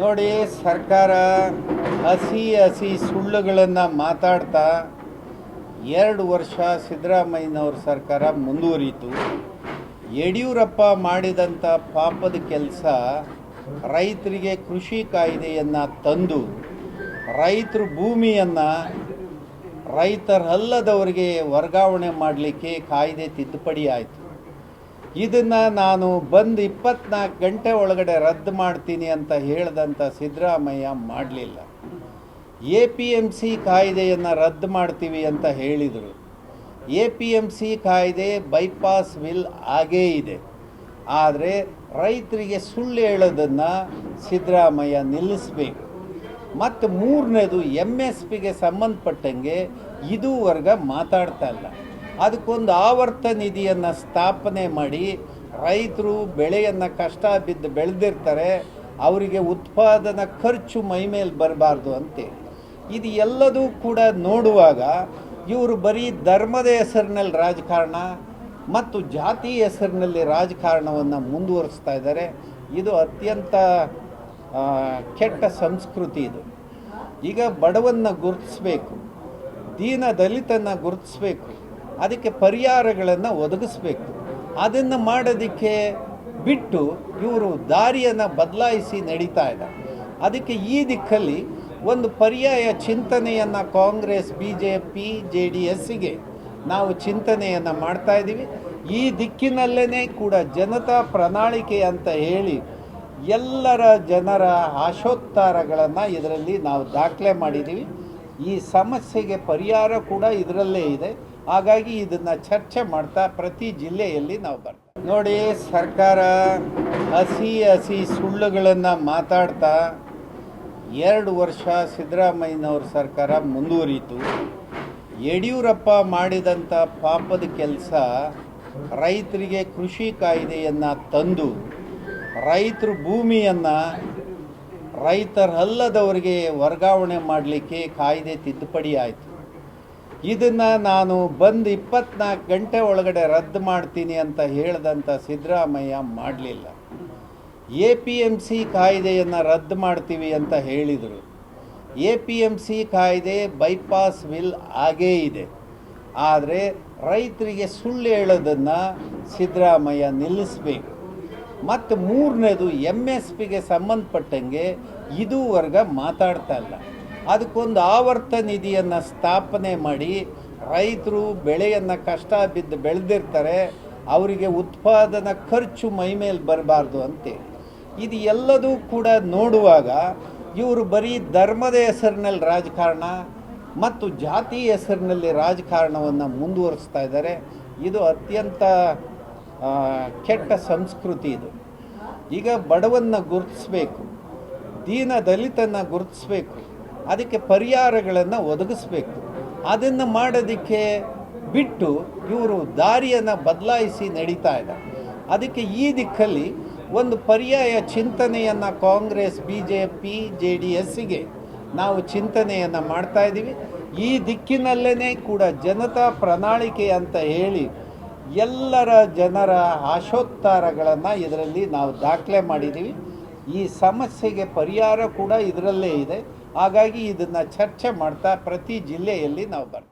ನೋಡಿ, ಸರ್ಕಾರ ಹಸಿ ಹಸಿ ಸುಳ್ಳುಗಳನ್ನು ಮಾತಾಡ್ತಾ 2 ವರ್ಷ ಸಿದ್ದರಾಮಯ್ಯನವ್ರ ಸರ್ಕಾರ ಮುಂದುವರಿಯಿತು. ಯಡಿಯೂರಪ್ಪ ಮಾಡಿದಂಥ ಪಾಪದ ಕೆಲಸ, ರೈತರಿಗೆ ಕೃಷಿ ಕಾಯ್ದೆಯನ್ನು ತಂದು ರೈತರ ಭೂಮಿಯನ್ನು ರೈತರಲ್ಲದವರಿಗೆ ವರ್ಗಾವಣೆ ಮಾಡಲಿಕ್ಕೆ ಕಾಯ್ದೆ ತಿದ್ದುಪಡಿ ಆಯಿತು. ಇದನ್ನು ನಾನು ಬಂದು 24 ಗಂಟೆ ಒಳಗಡೆ ರದ್ದು ಮಾಡ್ತೀನಿ ಅಂತ ಹೇಳಿದಂಥ ಸಿದ್ದರಾಮಯ್ಯ ಮಾಡಲಿಲ್ಲ. APMC ಕಾಯ್ದೆಯನ್ನು ರದ್ದು ಮಾಡ್ತೀವಿ ಅಂತ ಹೇಳಿದರು. APMC ಕಾಯ್ದೆ ಬೈಪಾಸ್ ವಿಲ್ ಆಗೇ ಇದೆ. ಆದರೆ ರೈತರಿಗೆ ಸುಳ್ಳು ಹೇಳೋದನ್ನು ಸಿದ್ದರಾಮಯ್ಯ ನಿಲ್ಲಿಸಬೇಕು. ಮತ್ತು ಮೂರನೇದು, MSPಗೆ ಸಂಬಂಧಪಟ್ಟಂಗೆ ಇದುವರೆಗೆ ಮಾತಾಡ್ತಾ ಇಲ್ಲ. ಅದಕ್ಕೊಂದು ಆವರ್ತ ನಿಧಿಯನ್ನು ಸ್ಥಾಪನೆ ಮಾಡಿ ರೈತರು ಬೆಳೆಯನ್ನು ಕಷ್ಟ ಬಿದ್ದು ಬೆಳೆದಿರ್ತಾರೆ, ಅವರಿಗೆ ಉತ್ಪಾದನಾ ಖರ್ಚು ಮೈಮೇಲೆ ಬರಬಾರ್ದು ಅಂತೇಳಿ. ಇದು ಎಲ್ಲದೂ ಕೂಡ ನೋಡುವಾಗ ಇವರು ಬರೀ ಧರ್ಮದ ಹೆಸರಿನಲ್ಲಿ ರಾಜಕಾರಣ ಮತ್ತು ಜಾತಿ ಹೆಸರಿನಲ್ಲಿ ರಾಜಕಾರಣವನ್ನು ಮುಂದುವರಿಸ್ತಾ ಇದ್ದಾರೆ. ಇದು ಅತ್ಯಂತ ಕೆಟ್ಟ ಸಂಸ್ಕೃತಿ. ಇದು ಈಗ ಬಡವನ್ನು ಗುರುತಿಸಬೇಕು, ದೀನ ದಲಿತನ್ನು ಗುರುತಿಸಬೇಕು, ಅದಕ್ಕೆ ಪರಿಹಾರಗಳನ್ನು ಒದಗಿಸ್ಬೇಕು. ಅದನ್ನು ಮಾಡೋದಕ್ಕೆ ಬಿಟ್ಟು ಇವರು ದಾರಿಯನ್ನು ಬದಲಾಯಿಸಿ ನಡೀತಾ ಇದ್ದಾರೆ. ಅದಕ್ಕೆ ಈ ದಿಕ್ಕಲ್ಲಿ ಒಂದು ಪರ್ಯಾಯ ಚಿಂತನೆಯನ್ನು ಕಾಂಗ್ರೆಸ್, BJP, JDSಗೆ ನಾವು ಚಿಂತನೆಯನ್ನು ಮಾಡ್ತಾಯಿದ್ದೀವಿ. ಈ ದಿಕ್ಕಿನಲ್ಲೇ ಕೂಡ ಜನತಾ ಪ್ರಣಾಳಿಕೆ ಅಂತ ಹೇಳಿ ಎಲ್ಲರ ಜನರ ಆಶೋತ್ತಾರಗಳನ್ನು ಇದರಲ್ಲಿ ನಾವು ದಾಖಲೆ ಮಾಡಿದ್ದೀವಿ. ಈ ಸಮಸ್ಯೆಗೆ ಪರಿಹಾರ ಕೂಡ ಇದರಲ್ಲೇ ಇದೆ. ಹಾಗಾಗಿ ಇದನ್ನು ಚರ್ಚೆ ಮಾಡ್ತಾ ಪ್ರತಿ ಜಿಲ್ಲೆಯಲ್ಲಿ ನಾವು ಬರ್ತೀವಿ. ನೋಡಿ, ಸರ್ಕಾರ ಹಸಿ ಹಸಿ ಸುಳ್ಳುಗಳನ್ನು ಮಾತಾಡ್ತಾ 2 ವರ್ಷ ಸಿದ್ದರಾಮಯ್ಯನವ್ರ ಸರ್ಕಾರ ಮುಂದುವರಿಯಿತು. ಯಡಿಯೂರಪ್ಪ ಮಾಡಿದಂಥ ಪಾಪದ ಕೆಲಸ, ರೈತರಿಗೆ ಕೃಷಿ ಕಾಯ್ದೆಯನ್ನು ತಂದು ರೈತರ ಭೂಮಿಯನ್ನು ರೈತರಲ್ಲದವರಿಗೆ ವರ್ಗಾವಣೆ ಮಾಡಲಿಕ್ಕೆ ಕಾಯ್ದೆ ತಿದ್ದುಪಡಿ ಆಯಿತು. ಇದನ್ನು ನಾನು ಬಂದು 24 ಗಂಟೆ ಒಳಗಡೆ ರದ್ದು ಮಾಡ್ತೀನಿ ಅಂತ ಹೇಳಿದಂಥ ಸಿದ್ದರಾಮಯ್ಯ ಮಾಡಲಿಲ್ಲ. APMC ಕಾಯ್ದೆಯನ್ನು ರದ್ದು ಮಾಡ್ತೀವಿ ಅಂತ ಹೇಳಿದರು. APMC ಕಾಯ್ದೆ ಬೈಪಾಸ್ ವಿಲ್ ಆಗೇ ಇದೆ. ಆದರೆ ರೈತರಿಗೆ ಸುಳ್ಳು ಹೇಳೋದನ್ನು ಸಿದ್ದರಾಮಯ್ಯ ನಿಲ್ಲಿಸಬೇಕು. ಮತ್ತು ಮೂರನೇದು, MSPಗೆ ಸಂಬಂಧಪಟ್ಟಂಗೆ ಇದುವರೆಗೆ ಮಾತಾಡ್ತಾ ಇಲ್ಲ. ಅದಕ್ಕೊಂದು ಆವರ್ತ ನಿಧಿಯನ್ನು ಸ್ಥಾಪನೆ ಮಾಡಿ ರೈತರು ಬೆಳೆಯನ್ನು ಕಷ್ಟ ಬಿದ್ದು ಬೆಳೆದಿರ್ತಾರೆ, ಅವರಿಗೆ ಉತ್ಪಾದನಾ ಖರ್ಚು ಮೈಮೇಲೆ ಬರಬಾರ್ದು ಅಂತೇಳಿ. ಇದು ಎಲ್ಲದೂ ಕೂಡ ನೋಡುವಾಗ ಇವರು ಬರೀ ಧರ್ಮದ ಹೆಸರಿನಲ್ಲಿ ರಾಜಕಾರಣ ಮತ್ತು ಜಾತಿ ಹೆಸರಿನಲ್ಲಿ ರಾಜಕಾರಣವನ್ನು ಮುಂದುವರಿಸ್ತಾ ಇದ್ದಾರೆ. ಇದು ಅತ್ಯಂತ ಕೆಟ್ಟ ಸಂಸ್ಕೃತಿ. ಇದು ಈಗ ಬಡವನ್ನು ಗುರುತಿಸಬೇಕು, ದೀನ ದಲಿತನ್ನು ಗುರುತಿಸಬೇಕು, ಅದಕ್ಕೆ ಪರಿಹಾರಗಳನ್ನು ಒದಗಿಸ್ಬೇಕು. ಅದನ್ನು ಮಾಡೋದಕ್ಕೆ ಬಿಟ್ಟು ಇವರು ದಾರಿಯನ್ನು ಬದಲಾಯಿಸಿ ನಡೀತಾ ಇದ್ದಾರೆ. ಅದಕ್ಕೆ ಈ ದಿಕ್ಕಲ್ಲಿ ಒಂದು ಪರ್ಯಾಯ ಚಿಂತನೆಯನ್ನು ಕಾಂಗ್ರೆಸ್, BJP, JDSಗೆ ನಾವು ಚಿಂತನೆಯನ್ನು ಮಾಡ್ತಾಯಿದ್ದೀವಿ. ಈ ದಿಕ್ಕಿನಲ್ಲೇ ಕೂಡ ಜನತಾ ಪ್ರಣಾಳಿಕೆ ಅಂತ ಹೇಳಿ ಎಲ್ಲರ ಜನರ ಆಶೋತ್ತಾರಗಳನ್ನು ಇದರಲ್ಲಿ ನಾವು ದಾಖಲೆ ಮಾಡಿದ್ದೀವಿ. ಈ ಸಮಸ್ಯೆಗೆ ಪರಿಹಾರ ಕೂಡ ಇದರಲ್ಲೇ ಇದೆ. ಹಾಗಾಗಿ ಇದನ್ನು ಚರ್ಚೆ ಮಾಡ್ತಾ ಪ್ರತಿ ಜಿಲ್ಲೆಯಲ್ಲಿ ನಾವು ಬರ್ತೀವಿ.